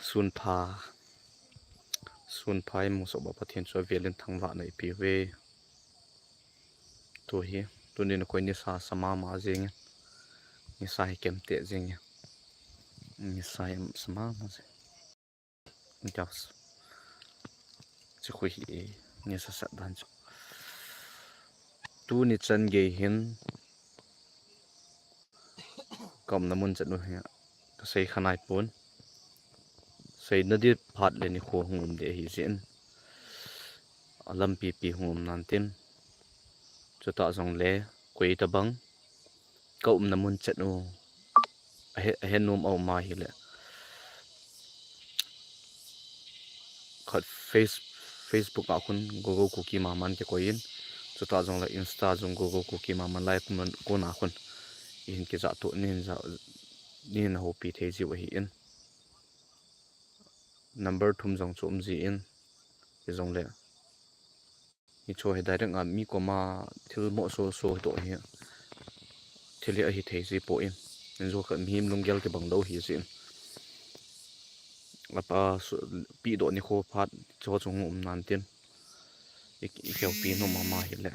sun phai mu so ba pathian cho velin thangwa nei pi ve to hi tunin ko ni sa sama ma jing ni sa hi kem te jing ni sa sama ma je jas chi khu hi ni sa dan chu tu ni chan ge hin kam namun chanu hi ka sei khanai pon sei nadi phat le ni kho hum de hi zen alam pi hum nan tin chuta jong le koi ta bang ka namun chanu a hen num au ma hi le khat Facebook a khun google cookie ma man ke koin chuta jong la insta jong google cookie ma man lai kun ko na khun in ke za to nin za nin ho pi the ji wa hi in number thum jong chom ji in ke jong le ni cho he direct a mi ko ma thil mo so to hi thili a hi the ji po in zo ka mi lung gel ke bang do hi sin apa pi do ni kho phat cho chung nan tin ikeu pi no ma hi le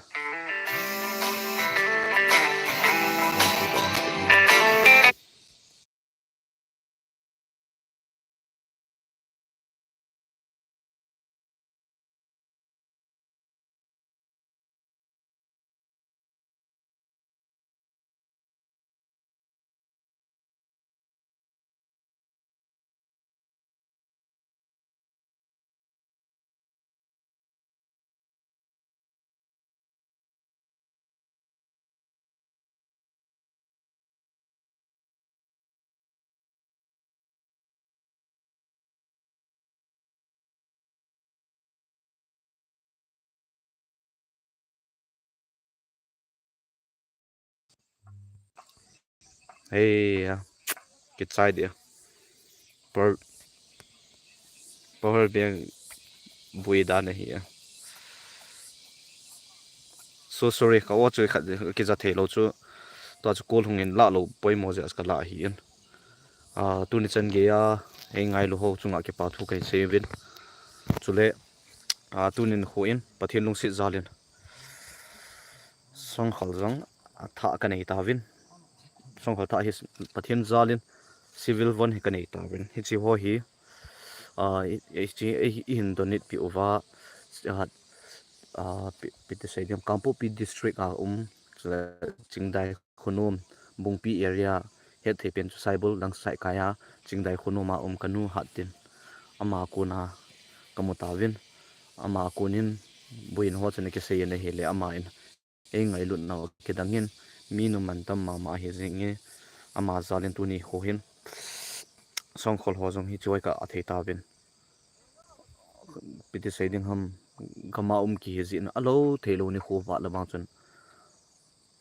hey cái chai dia power bank bui da ne hi so sorry ka wa chui khat ke za thelo chu to chu kol hungin la lo poi mo ja ska la hi en tu ni chan ge ya he ngai lo ho chunga ke pa thu kai sevin chule tu nin ho in pathian lung si zalin song khal jang tha ka nei ta vin song khal tha hi pathian zalin civil von he ka nei ta vin hi chi ho hi chi hin donit pi ova pi te sai dem kampo pi district chingdai khunum bungpi area he thepen saibul lang sai kaya chingdai khunuma kanu hatin ama kuna kamutawin ama kunin buin ho chane ke sei ne hele ama in ngai lut na ke dangin minu mantam ma hi zinge ama zalin tu ni ho hin song khol ho jong hi choi ka athei ta bin pi te sai ding ham gama ki zin alo thelo ni kho wa la bang chun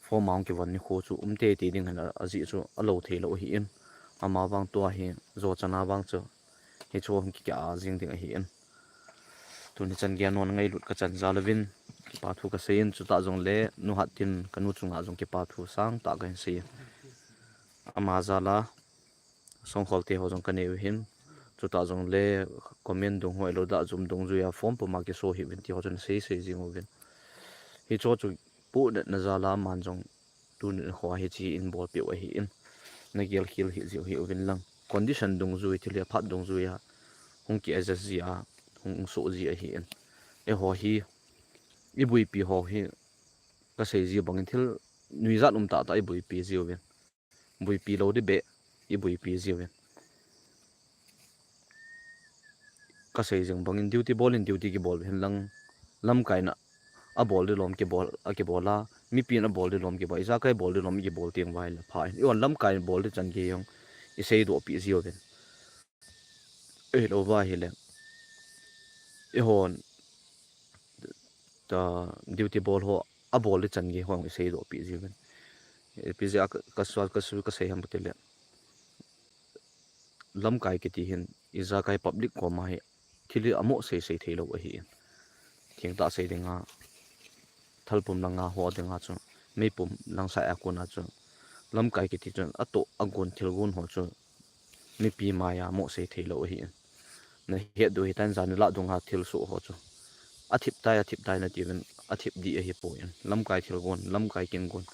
fo maung ki wan ni kho chu te ti ding hana aji chu alo thelo hi in ama bang to hi zo chana bang chu hi chu hum ki ka jing ding hi in tu ni chan gyan non ngai lut ka chan zalavin pa thu ka sein chu ta jong le nu hat tin kanu chunga jong ki pa thu sang ta ga sei ama zala song khol te ho jong ka ne hin chu ta jong le comment dung hoi lo da zum dung ju ya form pu ma ki so hi vin ti ho chen sei jing o vin hi cho chu pu na zala man jong tu ni ho hi chi in bol pi wa hi in na gel khil hi ji hi vin lang condition dung ju ti le phat dung ju ya hung ki as ji a hung so ji a hi in e ho hi i bui pi ho hi ka sei ji bang thil nui zat ta ta i bui pi ji o vin bui pi lo de be i bui pi ji o vin ka sei jeng bangin duty ball in duty ki ball hin lang lam kaina a ball de lom ki ball a ki bola mi pin a ball de lom ki ba isa kai ball de lom ki ball tiang vai la pha yon lam kai ball de chan ge yong i sei do pi zio ben e lo va hi le e hon ta duty ball ho a ball de chan ge hong i sei do pi zio ben e pi ja ka swal ka su ka sei ham te le lam kai ki ti hin iza kai public ko mai thili amo sei thelo a hi thiang ta sei denga thalpum langa ho denga chu meipum langsa akona chu lam kai ki ti chun ato agon thilgun ho chu mi pi maya mo sei thelo hi na he du hi tan zan la dunga thil su ho chu athip tai na ti ben athip di hi po in lam kai thil gon lam kai kin gon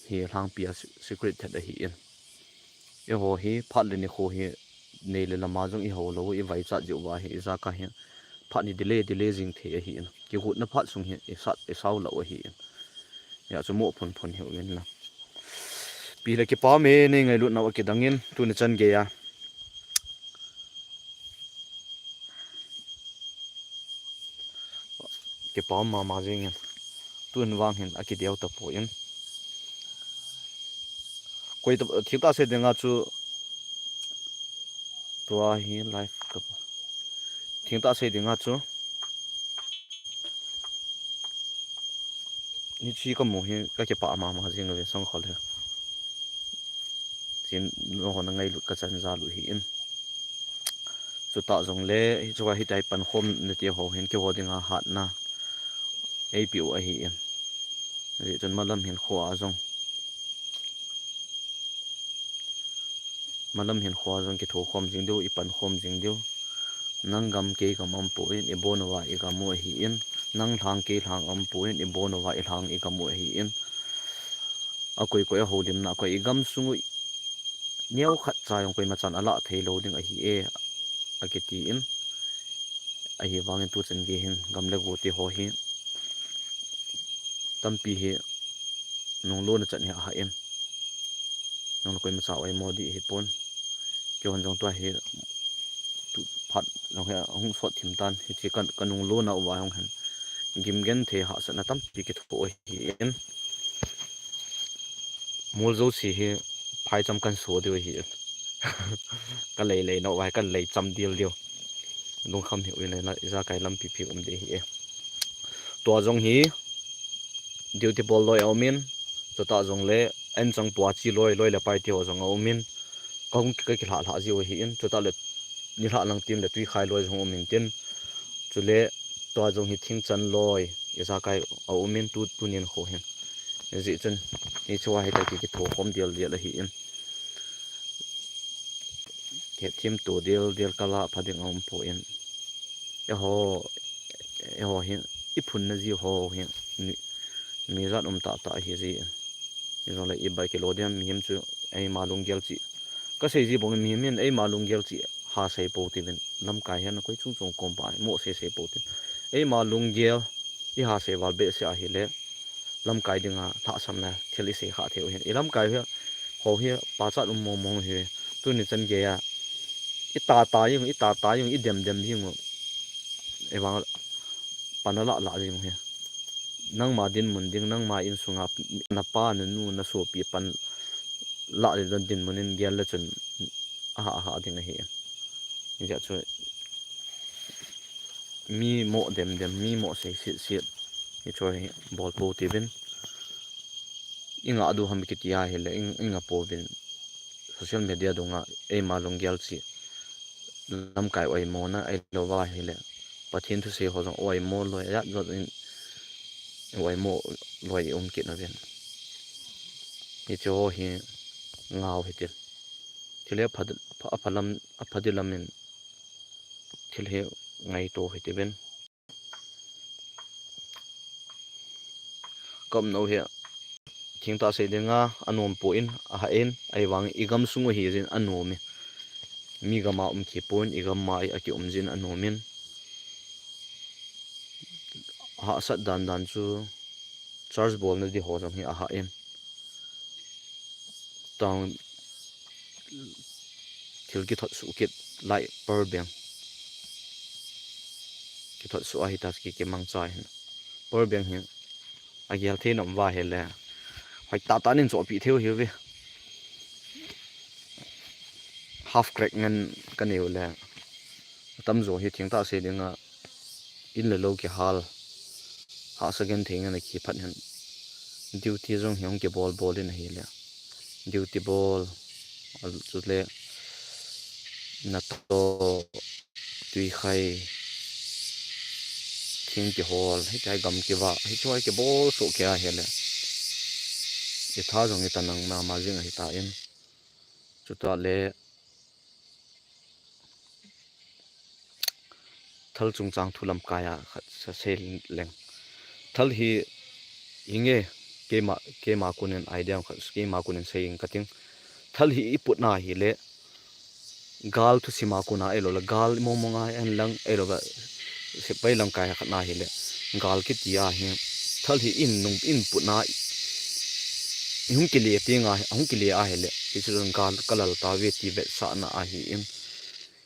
hi hlang pia secret that hi in e ho hi phat le ni kho hi nei le lama jong i ho lo i vai cha ju wa hi za ka hi phat ni delay jing the hi in ki hut na phat sung hi e sat e sau lo hi in ya chu mo phun hi wen la pi le ki pa me nei ngai lu na wa ki dangin tu ni chan ge ya ki pa ma jing in tu n wang hin a ki deu ta po in koi ta thik ta se denga chu tua hi life ka thik ta se denga chu ni chi ka mo hi ka ki pa ma jing le song khol he chin no ho na ngai lu ka chan za lu hi in chu ta zong le hi chuwa hi tai pan khom ne ti ho hin ki ho dinga hat na ei piu a hi in ri chon malam hin kho a zong malam hin kho zong ki tho khom jing deu i pan khom jing deu nang gam ke gam am po in i bon wa i gam mo hi in nang thang ke thang am po in i bon wa i thang i gam mo hi in a koi ho lim na koi i gam sungu neu khat cha yong koi ma chan ala thei lo ding a hi e a ki ti in a hi wangin tu chen ge hin gam le go ti ho hi tampi hi nong lo na chan hi a em nong koi ma cha oi mo di hi pon ke hon jong to hi tu phat nong ha hung so thim tan hi chi kan kanung lo na wa hong han gim gen the ha sa na tam pi ki tho hi en mol zo si hi phai cham kan so de hi ka lei no wa ka lei cham dil dio lung kham hi ui na za kai lam pi de hi to jong hi duty ball loi aumin to ta jong le en chang pua chi loi le pai ti ho jong aumin kong ki hla ji hi in to ta le ni hla lang tim le tui khai loi jong aumin tin chule to jong hi thing chan loi za kai aumin tu nin kho hen ji chen ni chuwa hi ta ki tho khom dial hi in ke thim tu dial kala phading om po in e ho hi i phun na ji ho hi mi zat ta hi ji ni zong le i bai ke lo diam mi him chu ei malung gel chi ka sei ji bong mi min ei malung gel chi ha sei po ti ben lam kai han koi chung chung kom pa mo sei po ti ei malung gel i ha sei wal be se a hi le lam kai dinga tha sam na theli se kha the hin i lam kai ho hi pa cha mo hi tu ni chan ge ya i ta yung i dem yung e wang panala la jing he nang ma din mun ding nang ma in sunga na pa na nu na so pi pan la le don din munin gel la chun ha ding he ni ja chu mi mo dem mi mo se si ni choi bol po ti bin inga adu ham ki ti ya he le inga po bin social media donga e ma long gel chi lam kai oi mo na ai lo wa he le pathin thu se ho jong oi mo lo ya zo in oi mo loi ki na ben ni cho hi ngao he til thile phalam aphadilamin thil he ngai to he te ben kam no he thing ta se denga anom po in a ha en ai wang igam sungo hi jin anomi mi gama ki pon igam mai aki jin anomin ha sat dan chu charge ball na di ho jam hi a ha en tang thil ki thot su kit lai per bang ki thot su a hi ta ki mang chai hin per bang hi a gyal the nam wa he le hoi ta nin cho pi theo hi ve half crack ngan kan eu le tam zo hi thing ta se dinga in le lo ki hal ha second thing na ki phat han duty zong hyong ke ball in hi le duty ball al chu le na to tui khai thing ki hol hi kai gam ki wa hi choi ke ball so ke a hele e tha jong i tanang ma jing hi ta in chu ta le thal chung chang thulam kaya sa sel leng thal hi inge ke ma kunen idea kha ke ma kunen saying kating thal hi iput na hi le gal thu sima kuna elo la gal momonga en lang elo ba se pai lang kaya kha na hi le gal ki tia hi thal hi in nung in put na hung ki le tinga hung ki le a hele hi chun gal kalal ta ve ti be sa na a hi in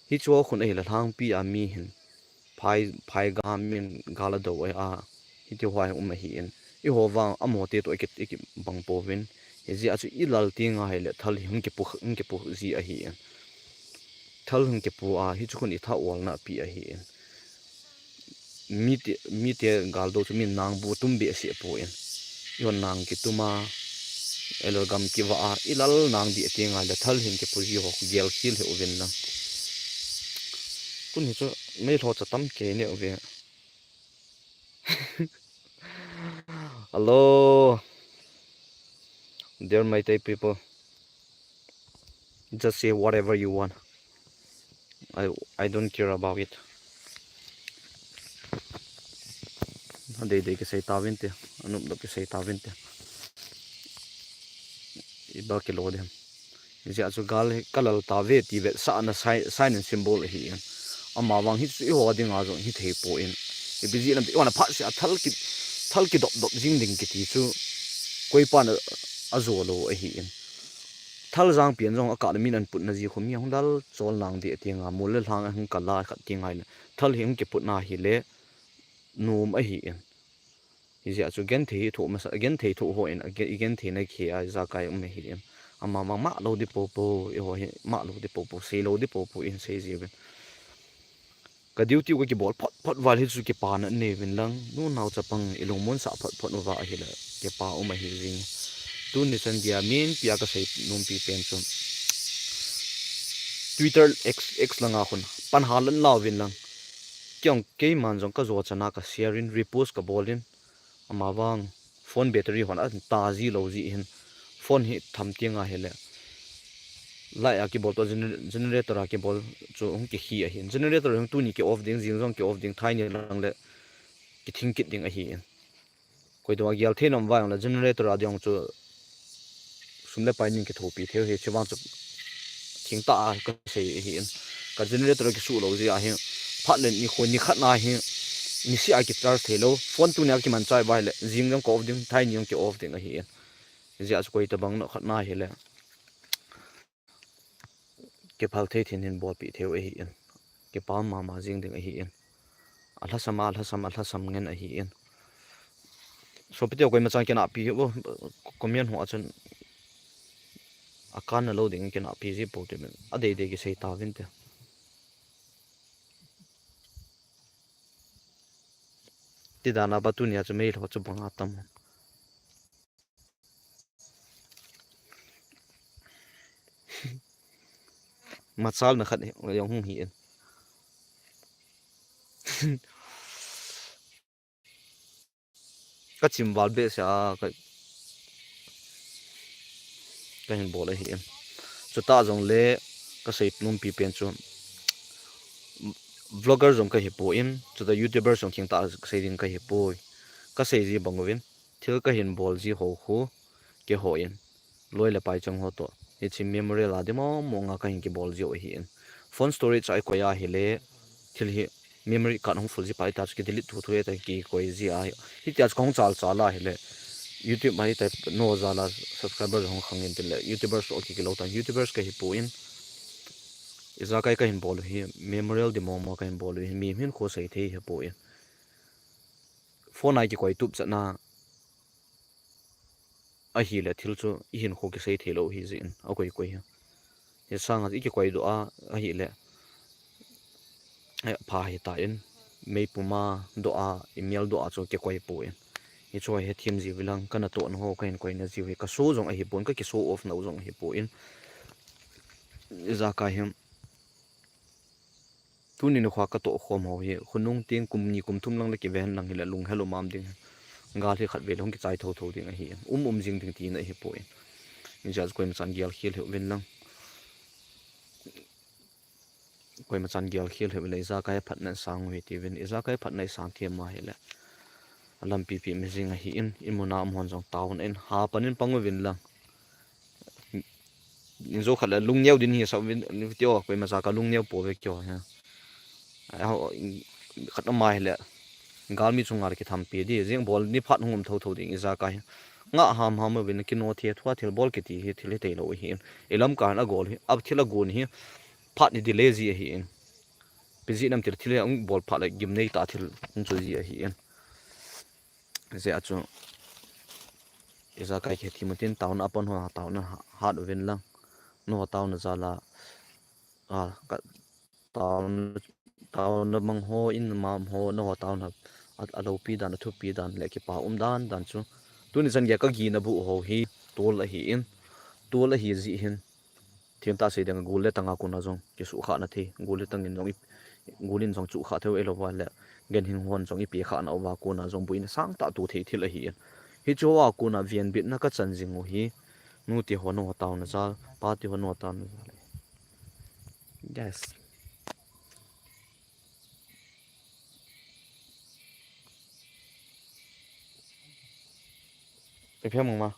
hi cho khun ei la thang pi a mi hin phai ga min gala do a hi ti hwai hi in I ho wang amo te to ek bang po win hi ji a chu I lal tinga hele thal hi hung ki pu ji a hi in thal hung ki pu a hi chu khun I tha wal na pi a hi in mi te gal do chu min nang bu tum be se po in yon nang ki tuma elo gam ki wa a ilal nang di tinga le thal hin ki pu ji ho gel khil he uven na kun hi chu me tho cha tam ke ne uve hello dear my Thai people just say whatever you want I don't care about it de ke say tawin te anup do ke say tawin te iba ke lo dem ji achu gal kalal ta ve ti ve sa na sign and symbol hi an ama wang hi chu ho ding a zo hi thei po in I biji lam ti wana pha sia thal ki dop jing ding ki ti chu koi pa na azo lo a hi in thal jang pian jong academy nan put na ji khomi hongdal chol nang di tinga mul le hlang hang kala khat tingai le thal hing ki put na hi le num a hi in hi ja chu gen thei tho ma sa gen thei tho ho in gen thei na khi a za kai hi in ama ma lo di po I ho hi ma lo di po se lo di po in se ji ben ka duty ko ki bol phot wal hi chu ki pa na ne win lang nu naw chapang ilong mon sa phot no wa hi la ke pa hi ring tu ni san dia min pia ka sei num pi pen chum Twitter x langa khun pan halan law win lang kyong ke man jong ka zo chana ka sharing repost ka bolin ama wang phone battery hon a ta ji lo ji hin phone hi tham tinga hele lai a ki bol to generator a ki bol chu ong ki hi a hin generator ong tu ni ki off ding jing jong ki off ding thai ni lang le ki thing kit ding a hi koi to gyal thenom wa la generator a ding chu sumle pai ning ki thopi theo he chiwang chu thing ta ka sei hi ka generator ki su lo ji a hi phat len ni khoi ni khat na hi ni si a ki charge thelo phone tu ne ki man chai bai le jing jong ko off ding thai ni ong ki off ding a hi ji a koi ta bang no khat na hi le ke phal the thin hin bol pi theo a hi ke pa ma jing ding a hi alha sam ngen a hi so pite koi ma chang ke na pi bo komian ho achun akan na loading ke na pi ji po te men ade ki sei ta vin te ti dana ba tu nia chu me tho chu banga tam machal na khat yong hung hi ka chim wal be sa ka hin bol a hi chu ta jong le ka sei num pi pen chu vlogger jong ka hi po in chu da youtuber jong king ta sei din ka hi po ka sei ji bangwin thil ka hin bol ji ho khu ke ho in loi le pai chang ho to it's in memory la de mo nga ka hin ki bol ji o hi in phone storage ai ko ya hi le thil hi memory card hong full ji pai ta ki delete thu thu ta ki koi ji a hi ta kong chal chala hi le YouTube mai ta no zala subscriber hong khangin te le youtubers o ki lo ta youtubers ka hi po in iza kai ka hin bol hi memorial de mo ka hin bol hi mi hin kho sei the hi po in phone ai ki koi tup chana a hi le thil chu I hin kho ki sei thelo hi zin a koi koi he sang a ki koi do a hi le pha hi ta in mei puma do a email do a chu ke koi po in hi chu he thim ji wilang kana to no ho kain koi na ji we ka so jong a hi pon ka ki show off no jong hi po in iza ka him tu ni no khwa ka to khom ho hi khunung ting kum ni kum thum lang le ki ven lang hi la lung hello mam ding ngal hi khat ve long ki chai tho tho ding a hi jing ding ti na hi po in ni jas koim chan gial khil he wen lang koi ma chan gyal khil hebele za kai phatna sang we ti win za kai phatna sang the ma hele alam pi pi mizing hi in imuna mon jong taun en ha panin pangwin lang zo khala lung nyau din hi sa win tio koi ma za ka lung nyau po ve kyo ha khatna ma hele gal mi chungar ki tham pi di jeng bol ni phat hungum tho tho ding za kai nga ham ham win ki no the thwa thil bol ki ti hi thile te lo hi elam kan a gol hi ab thila gon hi phat ni di lazy hi in pizi nam tir thile ang bol phat la gim nei ta thil ung chu ji hi in ze achu iza kai ke thimutin taun apon ho taun hat win lang no taun zala a taun taun mang ho in mam ho no taun alo pi dan thu pi dan le ki pa dan chu tuni jan ya ka gi na bu ho hi tol a hi in tol a hi ji hin thiam ta se dang gul le tanga kuna jong ki su kha na thi gul le tangin jong gulin jong chu kha theu elo wa le gen hin hon jong i pi kha na wa kuna jong buin sang ta tu thei thil a hi hi chu wa kuna vian bit na ka chan jing ho hi nu ti ho no taw na cha pa ti ho no taw na yes pe phe mong ma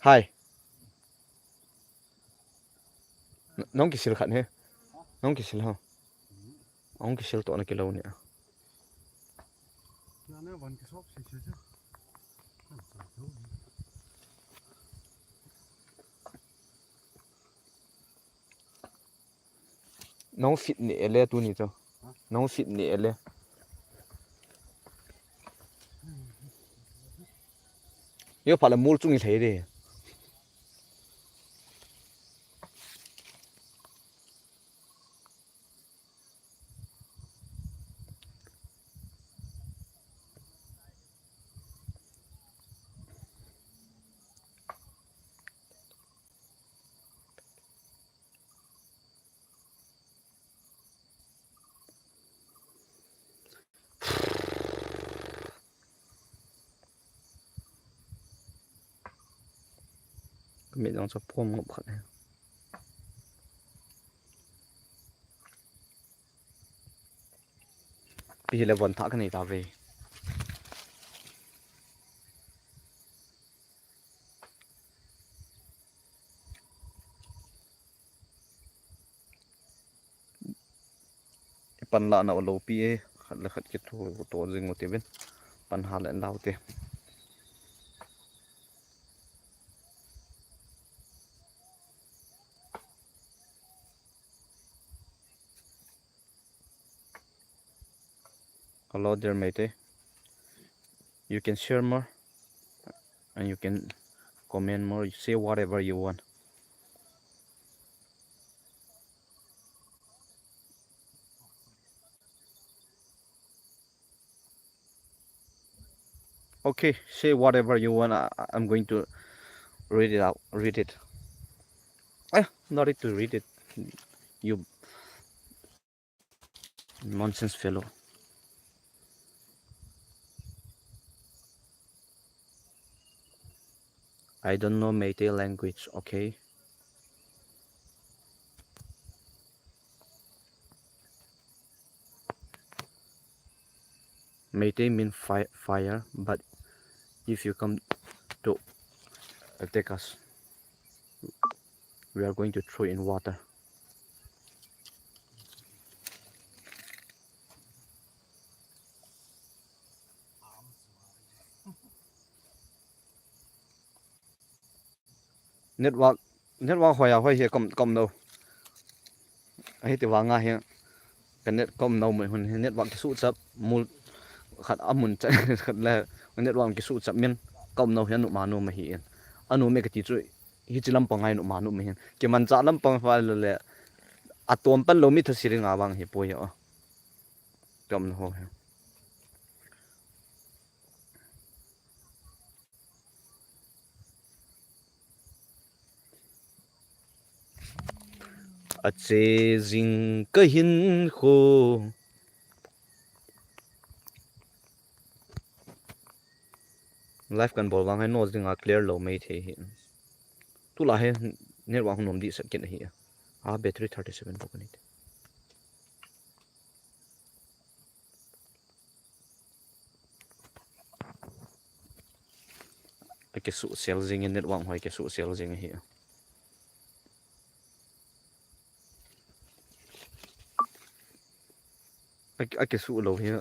hai nong ki sil khat he nong ki sil ha ong ki sil to na ki lo ni nong fit ni ele tu ni to nong fit ni ele yo phala mul chung i thei de mi dong cho pom ngop khat pi le bon tha ka nei ta ve pan la na lo pi e khat la khat ki thu to jing mo te ben pan ha la lau te hello there mate you can share more and you can comment more you say whatever you want okay say whatever you want I'm going to read it out read it not it to read it you nonsense fellow I don't know Meitei language okay Meitei mean fire but if you come to attack us we are going to throw in water network hoya hoi he kom no ai ti wa nga he kan net kom no mai hun network ki su chap mul khat amun cha khat la network ki su chap men kom no he nu ma nu ma hi en anu me ka ti chu hi chilam pangai nu ma nu me hen ke man cha lam pang fa le atom pan lo mi tha siring awang hi po yo kom no ho a che jing ka hin kho live kan bol wang hai nose dinga clear lo mai the hi tu la he net wang nom di sak ken hi a battery 37 bo kan ke su sel jing net wang hoi ke su sel jing hi ke su lo hi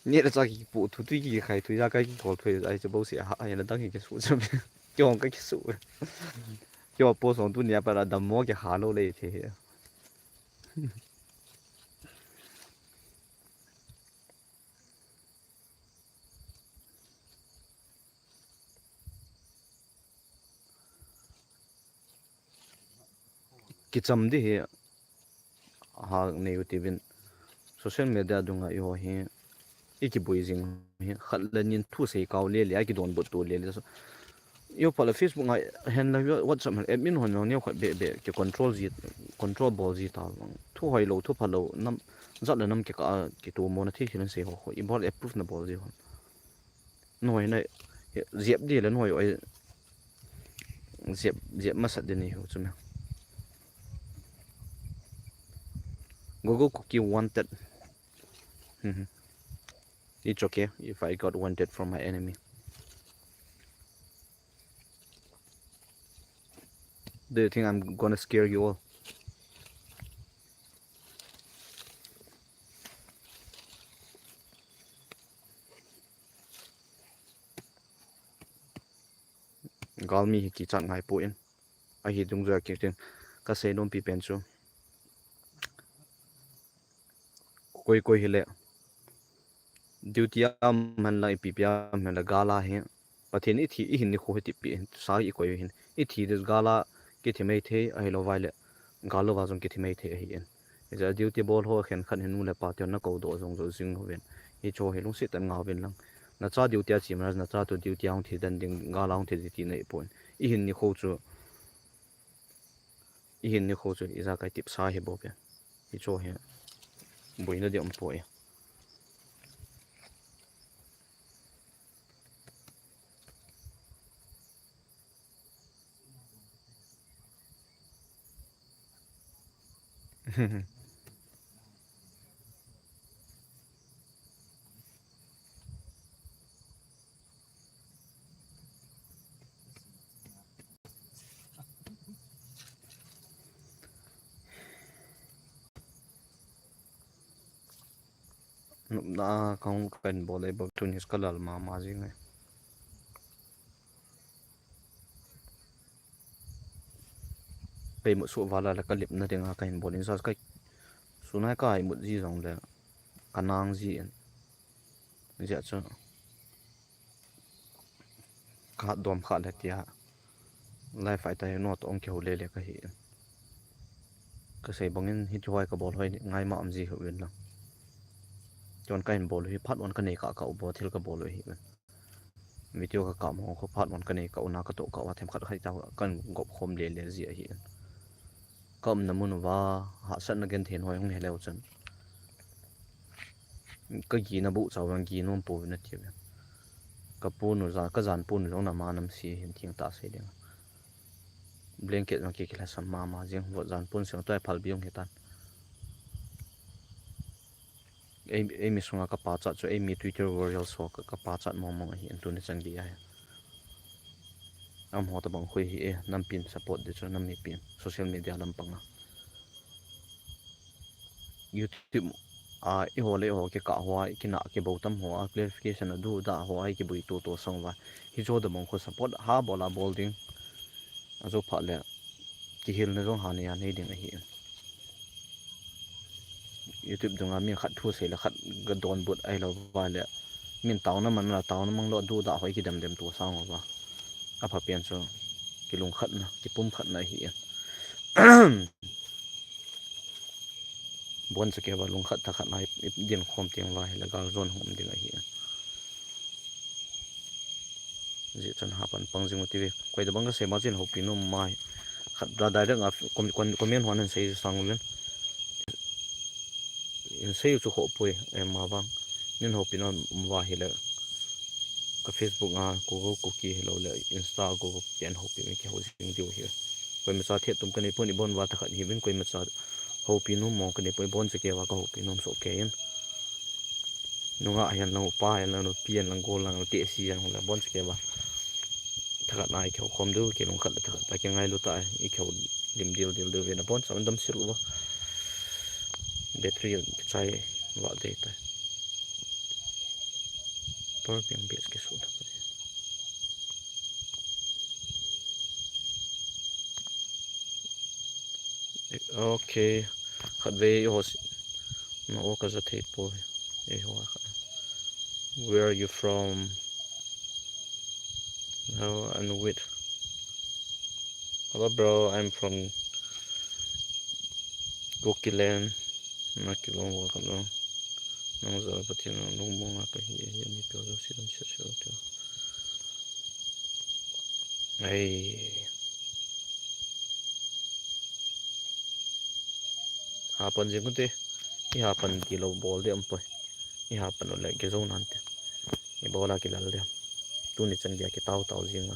nhớ là cho cái bộ thủ tuy cái khai tuy ra cái cổ thuê ai cho bố sẽ hạ hay là đăng cái số cho cho cái số cho bố sống tu nhà bà là đầm mua cái hạ lô này thì cái chấm đi hè ha negative social media đúng là yêu hè cái bùi gì hè khát lên nhìn thu sei cao lê lê cái đồn bột tu lê lê yêu phải là Facebook ngay hiện là WhatsApp admin hoàn nó nhiều cái bể cái control ball gì tao thu hồi lâu thu phải lâu năm rất là năm cái tu môn thì khi nó sẽ họ import approve nó ball gì họ nói này dẹp đi là nói ơi dẹp mất sạch đi này hiểu chưa Google cookie wanted it's okay if I got wanted from my enemy do you think I'm gonna scare you all gal mi ki chat ngai po in a hi dung ra ki tin ka se non pi pen chu koi hile duty am man lai pi pia man la gala he pathin I thi I hin ni kho ti pi sa I koi hin I thi des gala ki thi mai the a lo vai le galo wa jong ki thi mai the hi en ja duty ball ho khen khan hin nu le pa tion na ko do jong zo jing ho ven I cho he long sit tan nga ven lang na cha duty a chi ma na cha to duty ang thi dan ding gala ang thi ti nei pon I hin ni kho chu I hin ni kho chu I za kai tip sa he bo pe I cho he bui na de om po ya na kong kan bo le bo tunis kalal ma ji ngai pe mu su wala la kalip na denga kan bo in sa kai sunai kai mu ji jong le kanang ji en ja cha ka dom kha le tia lai fai ta no to ong ke ho le ka hi ka sei bangin hi choi ka bol hoi ngai ma am ji ho wen la chon kain bol hi phat on ka nei ka bo thil ka bol hi video ka kam ho ko phat on ka nei ka una ka to ka wa them khat khai ta kan gop khom le ji hi kam na mun wa ha san na gen then hoi hong hele chan ka gi na bu chawang gi nom pu na ti ka pu nu za ka zan pu nu na ma nam si hin thing ta se ding blanket ma ki kila sam ma jing wo zan pun seng toy phal biong hetan ei mi sunga ka pa cha chu ei mi Twitter warrior so ka pa chat mong hi an tu ni chang di ya am ho ta bang khoi hi e nam pin support de chu nam mi pin social media lam panga YouTube I ho le ho ke ka hwa ki na ke botam ho clarification du da ho ai ki bui to song wa hi jo da mong ko support ha bola bolding azo pha le ki hil na jong ha ne ya nei ding hi YouTube dunga mi khat thu se la khat ga don but ai lo wa le min taw na man la taw na mang lo du da hoi ki dam dem tu sang wa a pha pian so ki lung khat na ki pum khat na hi bon se ke ba lung khat ta khat nai din khom tiang wa la ga zon hom ding hi ji chan ha pan pang jing ti koi da bang ga se ma jin ho pi no mai khat da da nga comment hon an se sang len in sei chu ho pui em ma bang nin ho pi no wa hi le cái Facebook Google cookie hello le Insta Google ken hopi me ke housing dio hi koi ma sa the tum kan ni pon bon wa ta khan hi bin koi ma sa hopi no mo kan ni poi bon che ke wa ka hopi nom so ke yen nunga hian no pa hian no pian lang gol lang te si yang la bon che ke wa thakat nai khau khom du ke long khat la thakat pa ke ngai lu ta I khau dim dil ve na bon sam dam sir wa battery chai wa de ta power bank bes ke su okay khat ve hos no ka za the po e ho where are you from how and with hello bro I'm from Gokiland na kilong wa kan no nang za patin no mo nga ka hi ni pyo zo si dam si to ai hapan jing te I hapan kilo bol de ampoi I hapan le ke zo nan te I bola ki lal de tu ni chan dia ki tau jing